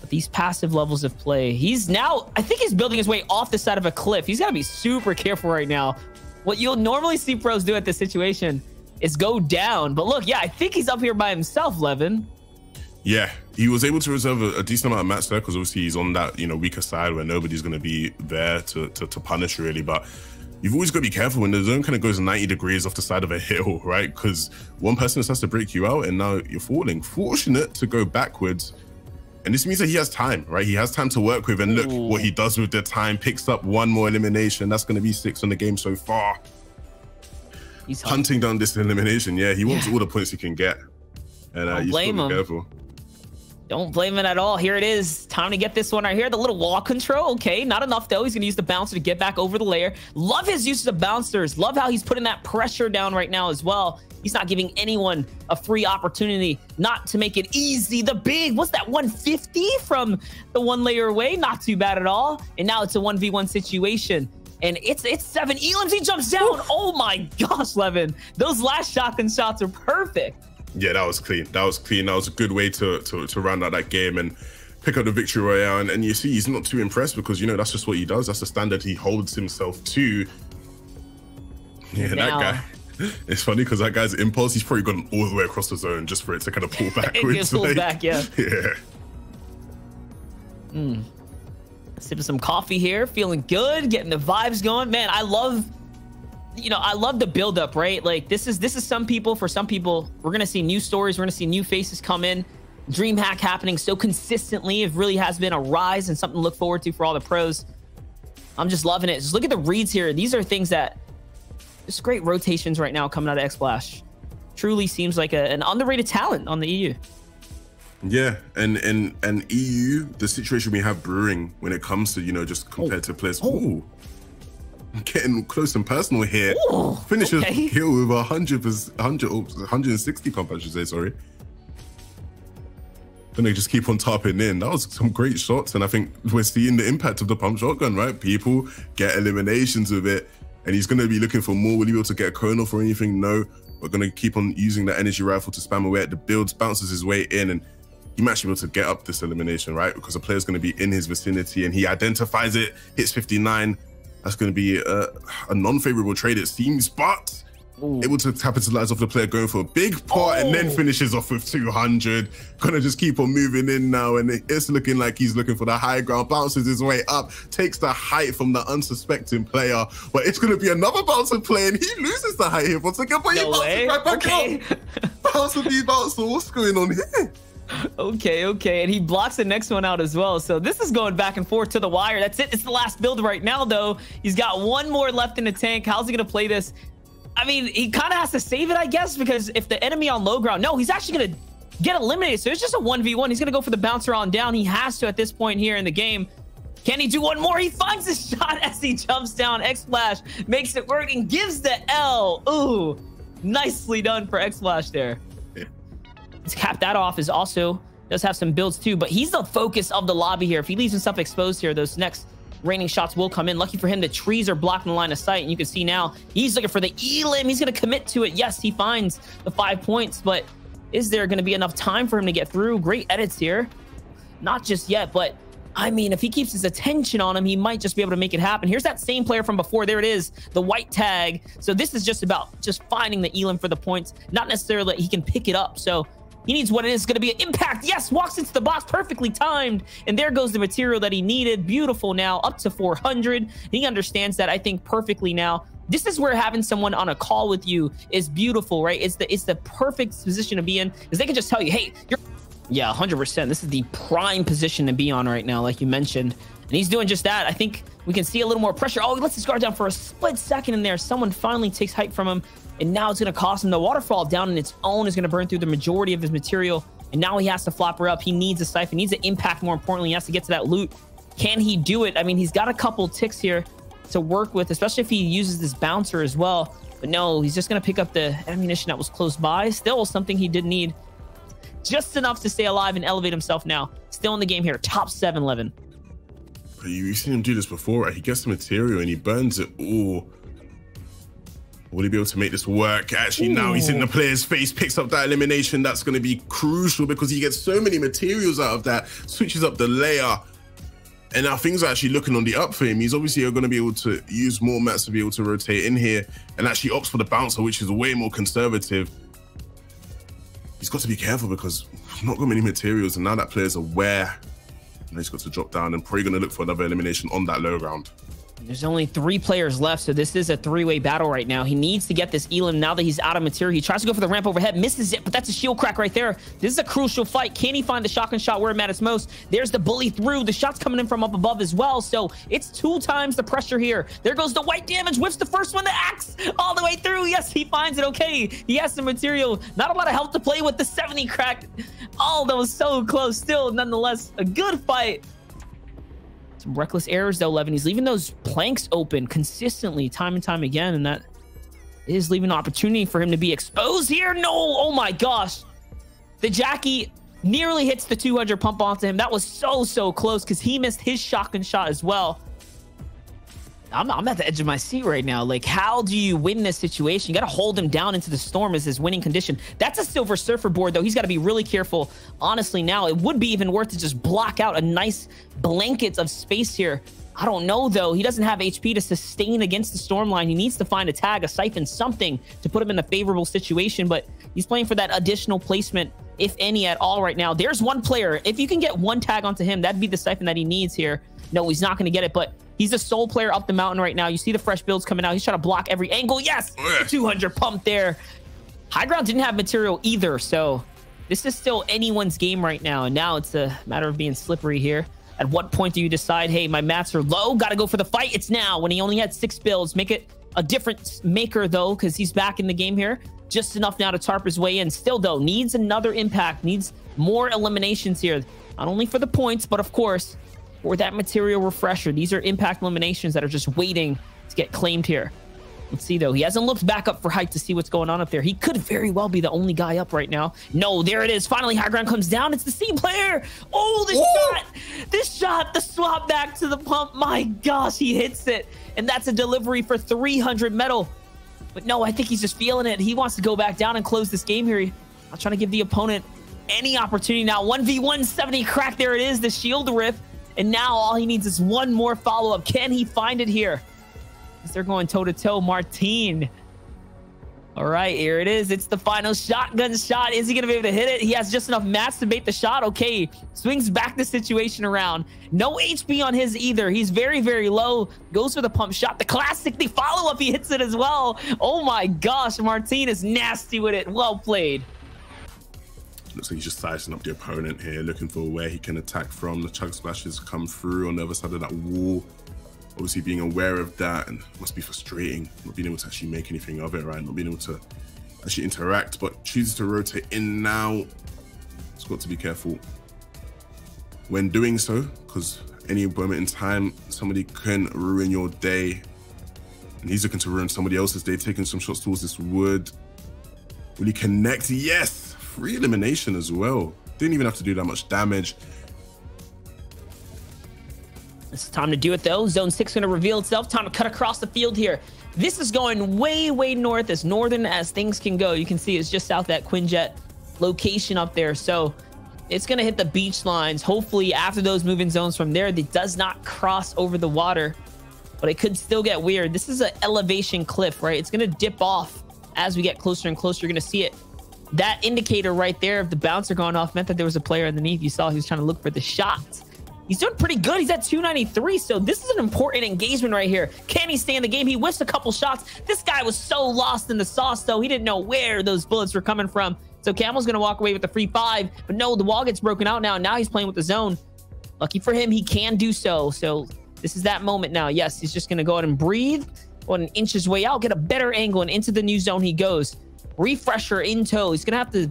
But these passive levels of play, he's now, I think he's building his way off the side of a cliff. He's got to be super careful right now. What you'll normally see pros do at this situation is go down. But look, yeah, I think he's up here by himself, Levin. Yeah, he was able to reserve a decent amount of mats there because obviously he's on that, weaker side where nobody's going to be there to punish really. But you've always got to be careful when the zone kind of goes 90 degrees off the side of a hill, right? Because one person just has to break you out and now you're falling. Fortunate to go backwards. And this means that he has time, right? He has time to work with. And look what he does with the time. Picks up one more elimination. That's going to be 6 on the game so far. He's hunting down this elimination. Yeah, he wants all the points he can get. And you just gotta be careful. Don't blame him at all. Here it is. Time to get this one right here. The little wall control. Okay, not enough though. He's going to use the bouncer to get back over the layer. Love his use of bouncers. Love how he's putting that pressure down right now as well. He's not giving anyone a free opportunity not to make it easy. The big, what's that, 150 from the one layer away? Not too bad at all. And now it's a 1v1 situation. And it's 7 elims. He jumps down. Oh my gosh, Levin. Those last shotgun shots are perfect. Yeah, that was clean. That was clean. That was a good way to round out that game and pick up the victory royale. And you see, he's not too impressed because, that's just what he does. That's the standard he holds himself to. Yeah, now, that guy. It's funny because that guy's impulse, he's probably gone all the way across the zone just for it to kind of pull backwards. Pull back, yeah. Yeah. Sipping some coffee here, feeling good, getting the vibes going. Man, I love the buildup, right? Like this is some people, for some people, we're gonna see new stories, we're gonna see new faces come in. Dreamhack happening so consistently. It really has been a rise and something to look forward to for all the pros. I'm just loving it. Just look at the reads here. These are things that just great rotations right now coming out of Xsplash. Truly seems like an underrated talent on the EU. Yeah, and EU, the situation we have brewing when it comes to, just compared to players. Ooh. Getting close and personal here. Finishes kill with 160 pump, I should say, sorry. And they just keep on topping in. That was some great shots. And I think we're seeing the impact of the pump shotgun, right? People get eliminations with it. And he's going to be looking for more. Will he be able to get a cone off or anything? No. We're going to keep on using the energy rifle to spam away at the builds, bounces his way in, and he might be able to get up this elimination, right? Because the player's going to be in his vicinity and he identifies it, hits 59. That's going to be a non-favorable trade, it seems, but able to capitalize off the player going for a big pot and then finishes off with 200. Gonna just keep on moving in now, and it's looking like he's looking for the high ground, bounces his way up, takes the height from the unsuspecting player, but it's gonna be another bouncer play, and he loses the height here once again, but he bounces right back up. Bouncer be bouncer, what's going on here? Okay, and he blocks the next one out as well. So this is going back and forth to the wire. That's it. It's the last build right now, though. He's got one more left in the tank. How's he gonna play this? I mean, he kind of has to save it, I guess, because if the enemy on low ground, no, he's actually gonna get eliminated. So it's just a 1v1. He's gonna go for the bouncer on down. He has to at this point here in the game. Can he do one more? He finds the shot as he jumps down. Xsplash makes it work and gives the L. Ooh, nicely done for Xsplash there. Let's cap that off. Is also does have some builds too, but he's the focus of the lobby here. If he leaves himself exposed here, those next raining shots will come in. Lucky for him, the trees are blocking the line of sight, and you can see now he's looking for the elim. He's going to commit to it. Yes, he finds the 5 points, but is there going to be enough time for him to get through? Great edits here. Not just yet, but I mean, if he keeps his attention on him, he might just be able to make it happen. Here's that same player from before. There it is, the white tag. So this is just about just finding the elim for the points, not necessarily that he can pick it up. So he needs what it is going to be an impact. Yes, walks into the box, perfectly timed. And there goes the material that he needed. Beautiful now, up to 400. He understands that, I think, perfectly now. This is where having someone on a call with you is beautiful, right? It's the perfect position to be in, because they can just tell you, hey, you're... Yeah, 100%. This is the prime position to be on right now, like you mentioned. And he's doing just that. I think we can see a little more pressure. Oh, he lets his guard down for a split second in there. Someone finally takes height from him. And now it's going to cost him. The waterfall down on its own is going to burn through the majority of his material. And now he has to flop her up. He needs a siphon. He needs an impact. More importantly, he has to get to that loot. Can he do it? I mean, he's got a couple ticks here to work with, especially if he uses this bouncer as well. But no, he's just going to pick up the ammunition that was close by. Still something he did need. Just enough to stay alive and elevate himself now. Still in the game here. Top 7, Levin. You've seen him do this before, right? He gets the material and he burns it all. Will he be able to make this work? Actually, now he's in the player's face, picks up that elimination. That's going to be crucial because he gets so many materials out of that, switches up the layer. And now things are actually looking on the up for him. He's obviously going to be able to use more mats to be able to rotate in here and actually opts for the bouncer, which is way more conservative. He's got to be careful because we've not got many materials, and now that player's aware. Now he's got to drop down and probably going to look for another elimination on that low ground. There's only 3 players left, so this is a 3-way battle right now. He needs to get this Elam now that he's out of material. He tries to go for the ramp overhead, misses it, but that's a shield crack right there. This is a crucial fight. Can he find the shotgun shot where it matters most? There's the bully through. The shot's coming in from up above as well, so it's 2 times the pressure here. There goes the white damage, whiffs the first one, the axe all the way through. Yes, he finds it. Okay, he has some material. Not a lot of help to play with. The 70 crack. Oh, that was so close. Still, nonetheless, a good fight. Some reckless errors though, Levin. He's leaving those planks open consistently time and time again, and that is leaving an opportunity for him to be exposed here. No, oh my gosh. The Jackie nearly hits the 200 pump onto him. That was so close because he missed his shotgun shot as well. I'm at the edge of my seat right now. Like, how do you win this situation? You got to hold him down into the storm as his winning condition. That's a Silver Surfer board, though. He's got to be really careful. Honestly, now, it would be even worth to just block out a nice blanket of space here. I don't know, though. He doesn't have HP to sustain against the storm line. He needs to find a tag, a siphon, something to put him in a favorable situation, but he's playing for that additional placement, if any at all right now. There's one player. If you can get one tag onto him, that'd be the siphon that he needs here. No, he's not going to get it, but he's a sole player up the mountain right now. You see the fresh builds coming out. He's trying to block every angle. Yes, 200 pump there. High ground didn't have material either, so this is still anyone's game right now. And now it's a matter of being slippery here. At what point do you decide, hey, my mats are low, got to go for the fight? It's now when he only had 6 builds. Make it a difference maker, though, because he's back in the game here. Just enough now to tarp his way in. Still, though, needs another impact, needs more eliminations here. Not only for the points, but of course, for that material refresher. These are impact eliminations that are just waiting to get claimed here. Let's see, though. He hasn't looked back up for height to see what's going on up there. He could very well be the only guy up right now. No, there it is. Finally, high ground comes down. It's the same player. Oh, this shot, the swap back to the pump. My gosh, he hits it. And that's a delivery for 300 metal. But no, I think he's just feeling it. He wants to go back down and close this game here. I'm trying to give the opponent any opportunity now. 1v1, 70 crack. There it is, the shield rip. And now all he needs is one more follow-up. Can he find it here? As they're going toe-to-toe, Martin. All right, here it is. It's the final shotgun shot. Is he going to be able to hit it? He has just enough mats to bait the shot. Okay, swings back the situation around. No HP on his either. He's very low. Goes for the pump shot. The classic, the follow-up, he hits it as well. Oh my gosh, Martin is nasty with it. Well played. Looks like he's just sizing up the opponent here, looking for where he can attack from. The chug splashes come through on the other side of that wall. Obviously being aware of that, and it must be frustrating not being able to actually make anything of it, right? Not being able to actually interact, but chooses to rotate in now. It's got to be careful when doing so, because any moment in time, somebody can ruin your day. And he's looking to ruin somebody else's day, taking some shots towards this wood. Will he connect? Yes! Free elimination as well. Didn't even have to do that much damage. It's time to do it, though. Zone 6 going to reveal itself. Time to cut across the field here. This is going way north, as northern as things can go. You can see it's just south that Quinjet location up there. So it's going to hit the beach lines. Hopefully, after those moving zones from there, it does not cross over the water. But it could still get weird. This is an elevation cliff, right? It's going to dip off as we get closer and closer. You're going to see it. That indicator right there of the bouncer going off meant that there was a player underneath. You saw he was trying to look for the shot. He's doing pretty good. He's at 293. So this is an important engagement right here. Can he stay in the game? He whiffed a couple shots. This guy was so lost in the sauce, though. He didn't know where those bullets were coming from. So Camel's going to walk away with the free 5. But no, the wall gets broken out now. Now he's playing with the zone. Lucky for him, he can do so. So this is that moment now. Yes, he's just going to go ahead and breathe. Go ahead and inch his way out. Get a better angle. And into the new zone he goes. Refresher in tow. He's going to have to...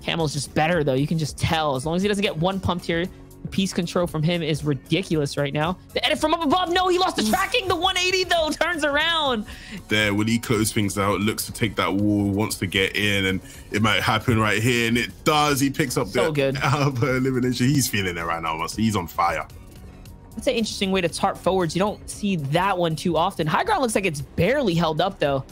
Camel's just better, though. You can just tell. As long as he doesn't get one pumped here, the piece control from him is ridiculous right now. The edit from up above. No, he lost the tracking. The 180, though, turns around. There, will he close things out? Looks to take that wall, wants to get in, and it might happen right here, and it does. He picks up the elimination. He's feeling it right now, honestly. He's on fire. That's an interesting way to tart forwards. You don't see that one too often. High ground looks like it's barely held up, though.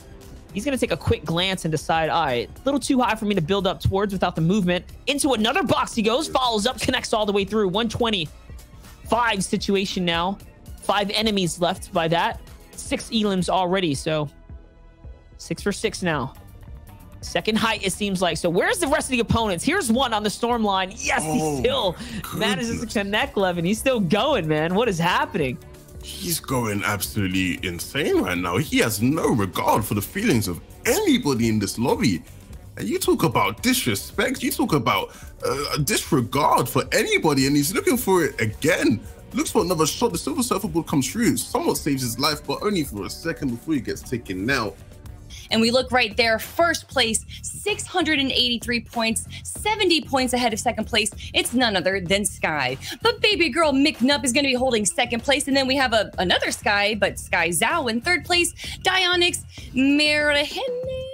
He's going to take a quick glance and decide, all right, a little too high for me to build up towards without the movement. Into another box he goes, follows up, connects all the way through. 125 situation now. 5 enemies left by that. 6 elims already, so 6 for 6 now. Second height, it seems like. So where's the rest of the opponents? Here's one on the storm line. Yes, he still manages to connect, Levin. He's still going, man. What is happening? He's going absolutely insane right now. He has no regard for the feelings of anybody in this lobby. And you talk about disrespect, you talk about disregard for anybody, and he's looking for it again. Looks for another shot. The silver surfboard comes through. Somewhat saves his life, but only for a second before he gets taken out. And we look right there, first place, 683 points, 70 points ahead of second place. It's none other than Sky. But baby girl McNup is going to be holding second place. And then we have another Sky, but Sky Zhao in third place, Dionyx Marahene.